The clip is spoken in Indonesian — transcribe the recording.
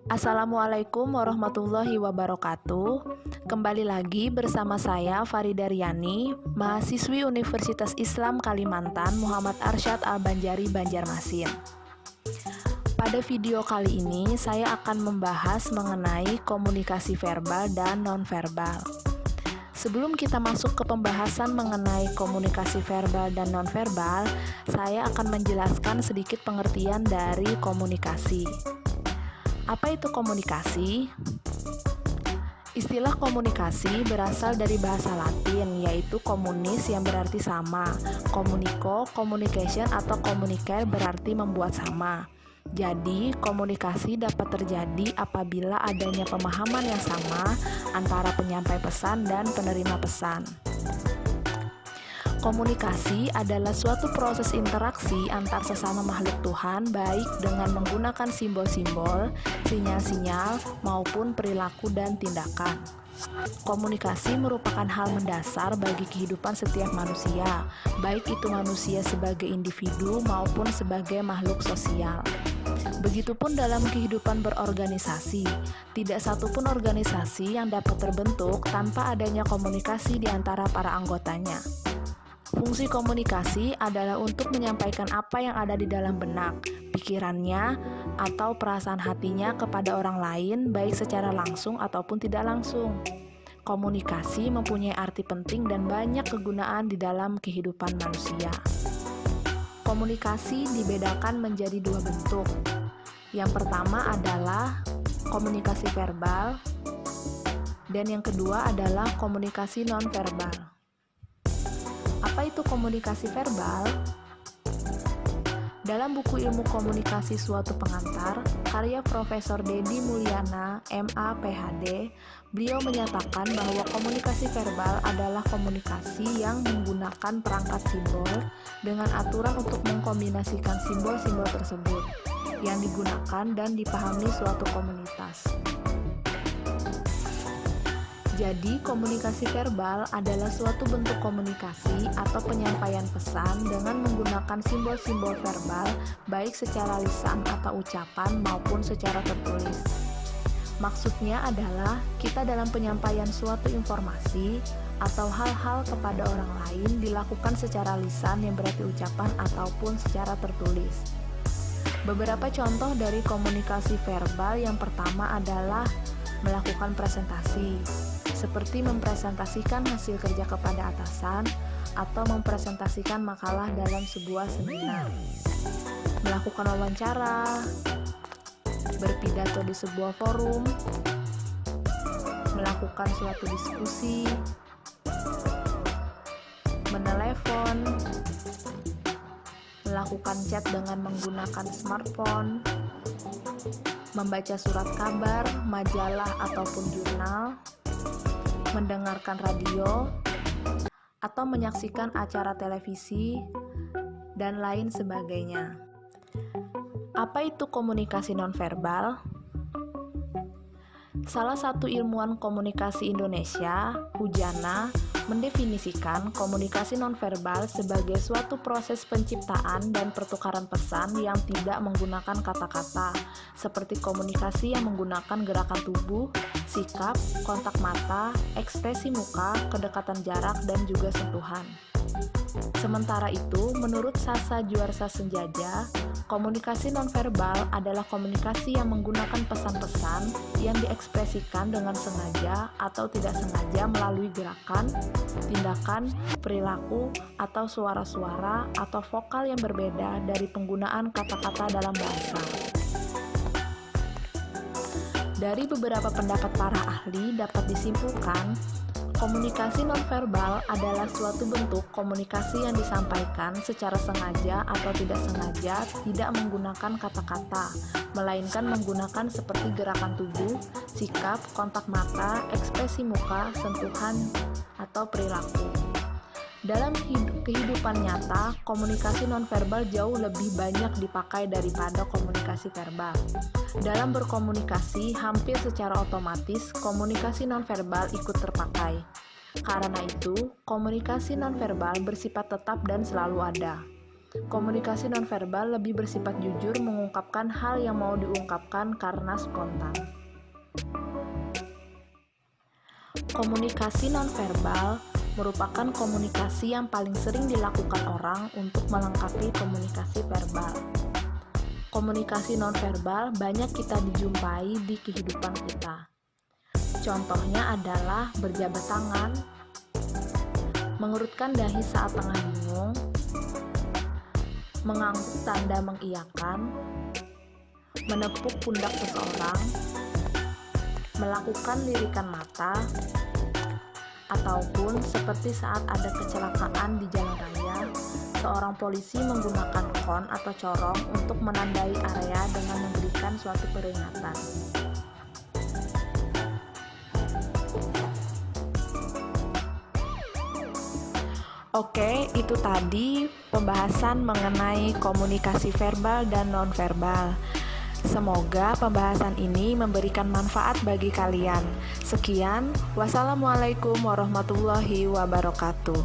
Assalamualaikum warahmatullahi wabarakatuh. Kembali lagi bersama saya Farida Riani, mahasiswi Universitas Islam Kalimantan Muhammad Arsyad Al-Banjari Banjarmasin. Pada video kali ini saya akan membahas mengenai komunikasi verbal dan nonverbal. Sebelum kita masuk ke pembahasan mengenai komunikasi verbal dan nonverbal, saya akan menjelaskan sedikit pengertian dari komunikasi. Apa itu komunikasi? Istilah komunikasi berasal dari bahasa Latin, yaitu communis yang berarti sama, communico, communication atau communicare berarti membuat sama. Jadi, komunikasi dapat terjadi apabila adanya pemahaman yang sama antara penyampai pesan dan penerima pesan. Komunikasi adalah suatu proses interaksi antar sesama makhluk Tuhan, baik dengan menggunakan simbol-simbol, sinyal-sinyal, maupun perilaku dan tindakan. Komunikasi merupakan hal mendasar bagi kehidupan setiap manusia, baik itu manusia sebagai individu maupun sebagai makhluk sosial. Begitupun dalam kehidupan berorganisasi, tidak satupun organisasi yang dapat terbentuk tanpa adanya komunikasi di antara para anggotanya. Fungsi komunikasi adalah untuk menyampaikan apa yang ada di dalam benak, pikirannya, atau perasaan hatinya kepada orang lain, baik secara langsung ataupun tidak langsung. Komunikasi mempunyai arti penting dan banyak kegunaan di dalam kehidupan manusia. Komunikasi dibedakan menjadi dua bentuk. Yang pertama adalah komunikasi verbal, dan yang kedua adalah komunikasi nonverbal. Apa itu komunikasi verbal? Dalam buku Ilmu Komunikasi Suatu Pengantar, karya Profesor Dedi Mulyana, MA, PhD, beliau menyatakan bahwa komunikasi verbal adalah komunikasi yang menggunakan perangkat simbol dengan aturan untuk mengkombinasikan simbol-simbol tersebut yang digunakan dan dipahami suatu komunitas. Jadi, komunikasi verbal adalah suatu bentuk komunikasi atau penyampaian pesan dengan menggunakan simbol-simbol verbal, baik secara lisan atau ucapan maupun secara tertulis. Maksudnya adalah kita dalam penyampaian suatu informasi atau hal-hal kepada orang lain dilakukan secara lisan yang berarti ucapan ataupun secara tertulis. Beberapa contoh dari komunikasi verbal yang pertama adalah melakukan presentasi, seperti mempresentasikan hasil kerja kepada atasan atau mempresentasikan makalah dalam sebuah seminar. Melakukan wawancara, berpidato di sebuah forum, melakukan suatu diskusi, menelepon, melakukan chat dengan menggunakan smartphone, membaca surat kabar, majalah ataupun jurnal, mendengarkan radio, atau menyaksikan acara televisi, dan lain sebagainya. Apa itu komunikasi nonverbal? Salah satu ilmuwan komunikasi Indonesia, Hujana, mendefinisikan komunikasi nonverbal sebagai suatu proses penciptaan dan pertukaran pesan yang tidak menggunakan kata-kata, seperti komunikasi yang menggunakan gerakan tubuh, sikap, kontak mata, ekspresi muka, kedekatan jarak, dan juga sentuhan. Sementara itu, menurut Sasa Juarsa Senjaja, komunikasi nonverbal adalah komunikasi yang menggunakan pesan-pesan yang diekspresikan dengan sengaja atau tidak sengaja melalui gerakan, tindakan, perilaku, atau suara-suara atau vokal yang berbeda dari penggunaan kata-kata dalam bahasa. Dari beberapa pendapat para ahli dapat disimpulkan, komunikasi nonverbal adalah suatu bentuk komunikasi yang disampaikan secara sengaja atau tidak sengaja, tidak menggunakan kata-kata, melainkan menggunakan seperti gerakan tubuh, sikap, kontak mata, ekspresi muka, sentuhan, atau perilaku. Dalam kehidupan nyata, komunikasi nonverbal jauh lebih banyak dipakai daripada komunikasi verbal. Dalam berkomunikasi, hampir secara otomatis komunikasi nonverbal ikut terpakai. Karena itu, komunikasi nonverbal bersifat tetap dan selalu ada. Komunikasi nonverbal lebih bersifat jujur, mengungkapkan hal yang mau diungkapkan karena spontan. Komunikasi nonverbal merupakan komunikasi yang paling sering dilakukan orang untuk melengkapi komunikasi verbal. Komunikasi nonverbal banyak kita dijumpai di kehidupan kita. Contohnya adalah berjabat tangan, mengerutkan dahi saat tengah bingung, mengangguk tanda mengiyakan, menepuk pundak seseorang, melakukan lirikan mata, ataupun seperti saat ada kecelakaan di jalan raya, seorang polisi menggunakan kon atau corong untuk menandai area dengan memberikan suatu peringatan. Oke, itu tadi pembahasan mengenai komunikasi verbal dan nonverbal. Semoga pembahasan ini memberikan manfaat bagi kalian. Sekian, wassalamualaikum warahmatullahi wabarakatuh.